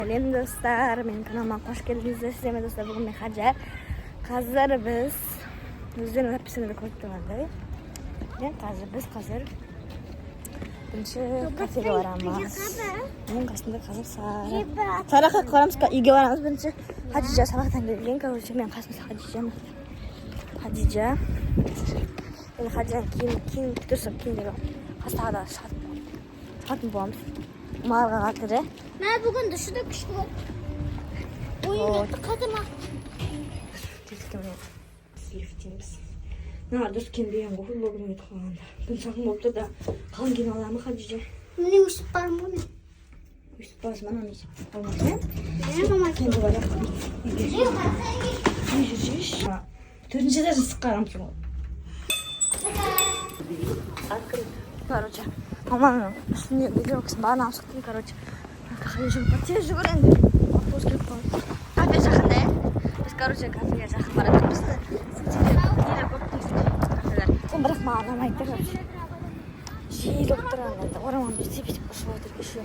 Сәлем достар, менің каналыма қош келдіңіздер. Сіздермен достар, бүгін мен Хаджар. Қазір біз өздерінің записінде көріп тұрғандай. Біз қазір бірінші кафеге барамыз. Мен қасында қазір Сараға қарамыз, үйге барамыз. Бірінші Хадижа сабақтан келген. Короче, мен қасымда Хадижа. Хадижаның кейін тұрсам кейіндегі қастағы да шығатын боламыз. Малға қатыры. Mən bugün düşürdük kuşku. Oyunda kadına. Ne var dostum diyen bu futbolun yatağında. Ben sakın oldu da kalın gene alamı Hadice. Ne üstü var mı? Üstü basman onu için. Olmaz mı? Ne ama Kendi var ya. Yürüyüş. Dönünce de sıkarım ki o. Короче, мама, не видела, как бана австрийский, короче. Хочу пойти журен. Автобуске поехать. Кафе жақында. Біз, короче, кафеге жақын баратырмыз. Неде көп кафелер. Бірақ маған ұнамайды, короче. Жиі болып тұрады. Орамал бүйтіп қосып отыр кеше.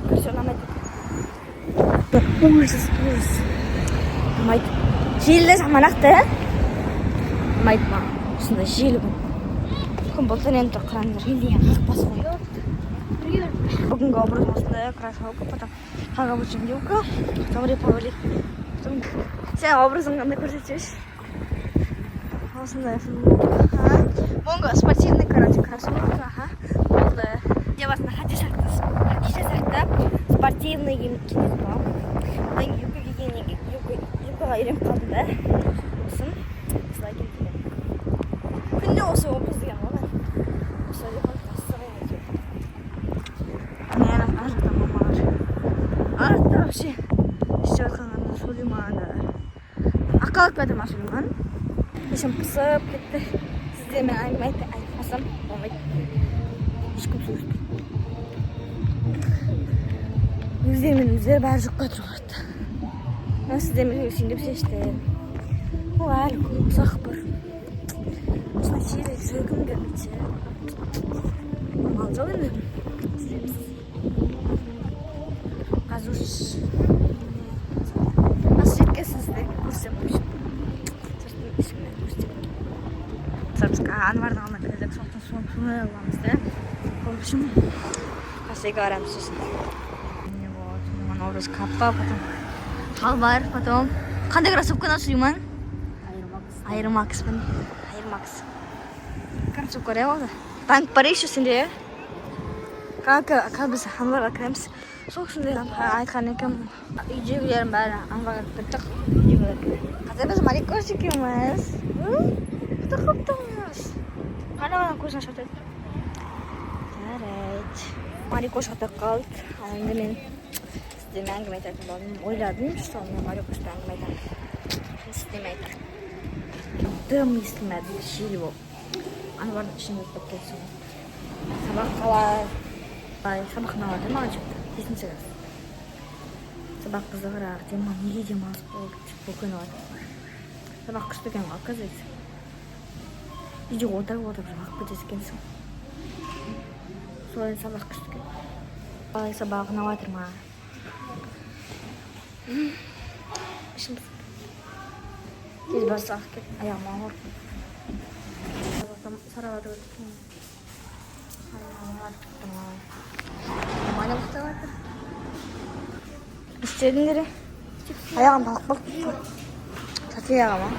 Короче, ұнамайды. Ужас. Ұнамайды. Желі жаманақты. Ұнамайды маған. Осындай желі бұл. Бүгін болсын енді қырандар. Елдеген қақпасы ғой. Бүгінгі образым осындай красовка, потом хагабучим юбка, потом реповали. Сен образың қандай көрсетшеш? Осындай футболка. Бұнғы спортивный, короче, кроссовка. Болды. Девасына Хадижа сақтап, спортивный киініп бау. Мен юбка кигеннен юбкаға үйреніп қалдым да. Осын, осылай келген. Күнде осы образ деген ғой. Осылай деп Артта вообще сейчас қанғанда Сулейман ақалып бәді ма Сулейман? Ешім қысып кетті. Сіздермен әңгіме айтпасам болмайды. Ешкім сөйлеспейді. Өздерімен өздері бәрі жұққа тұрғарды. Мен сіздермен сөйлесейін деп шештім. Ол әлі ұзақ бір. Осылай шерек жүргім келмейді. Мал жоқ енді. Қазір жеткенсіздер көрсем қойшым. Сұрттың ішіммен көрсем. Сұртысқа Анвардың алдына кірдік, соқтың соны аламыз да. Қойшым. Қасеге арамыз сосын. Міне вот, Сулейман образ каппа, потом шалбар, потом қандай кроссовканы Сулейман? Айырмакспен. Кроссовка не болды. Танк бар еще сенде? Как біз Анварға кіреміз. Сол кісінде айтқан екем, үйдегілерім бәрі Анварға кірттік. Қазір біз марикосикіміз. Құты құптымыз. Қана көзін ашып өтеді. Жарайды. Марикос атып қалды. Енді мен сіздермен әңгіме айтатын болдым. Ойладым, сол мен марикоспен әңгіме айтамын. Естімей айтам. Дым естімеді, желі болып. Анвардың ішіне өтіп кетсін. Сабақ қалай. Сабақына барды маған жетті. Бесінші класс. Сабақ қызығырақ, неге демалыс болды, бұл күні барды. Сабақ күшті екен ғой, оказывается. Үйде отырып сабақ бітесі екенсің. Солай сабақ күшті екен. Қалай сабақ ұнап жатыр ма? Ішім пысып. Тез бассақ кет, аяғым ауыр. Саралады өттім. Мане бұқтай барды. Үстедіңдері? Аяғым балық. Тәте аяғыма.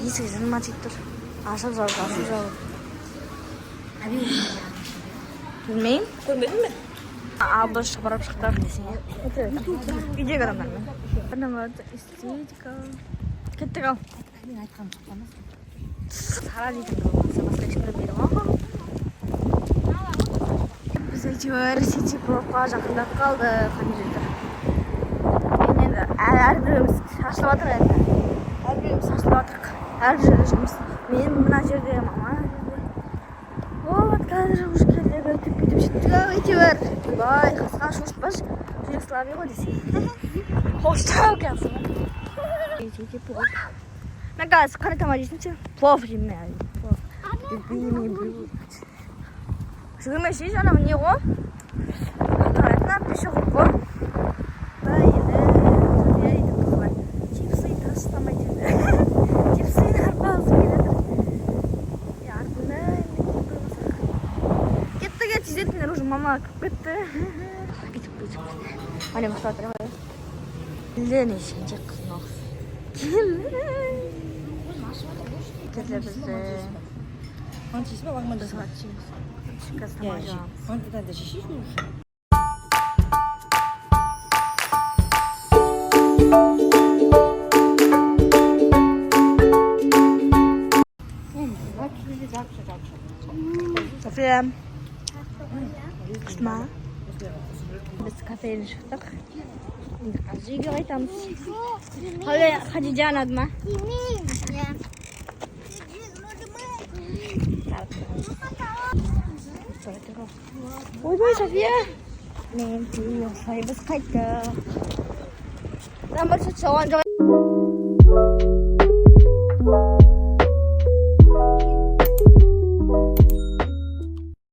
Есік жынма тек тұр. Ашып жауып. Білмеймін? Көрмедің бе? Абыз шапарап шықтақ десең. Үйдегі адамдармен. Адамдарды эстетика. Кеттік ал. Сара дейтін болмаса басқа ешкімді беріп ал. Біз әйтеуір сети блокқа жақындап қалды. Қане жетір. Мен енді әрбіріміз шашылып жатыр енді. Әр жерде жұмыс. Мен мына жерде, мама жерде. Вот қазір жұмыс келдегі өтіп жеттік ау әйтеуір. Бай, қасқа шошпаш. Жүрек слабый ғой десей. Қоштау кәсің. Сети блок. Мен қазір қане тамақ жейсің? Плов жеймін мен. Любимый блюдо. Жүгірмеші, жаңағы не ғой? bir şey oldu. Böyle diğer var. Cipsi taslamaydı. Cipsi nerede gelir? Yardım et. Gitti geç izlettiler уже mama gitti. Gidip. Hani Mustafa var. Lene işince kızmak. Kızlar bize. Antes vai lá mandar. Çıkasın. Antes da xixi. Safiye. Kısma. Biz kafeye çıktık. Azıcık aytamiz. Hadi can adma. Oy Safiye. Ne diyor? Biz kayıttık. Ben başta çoğun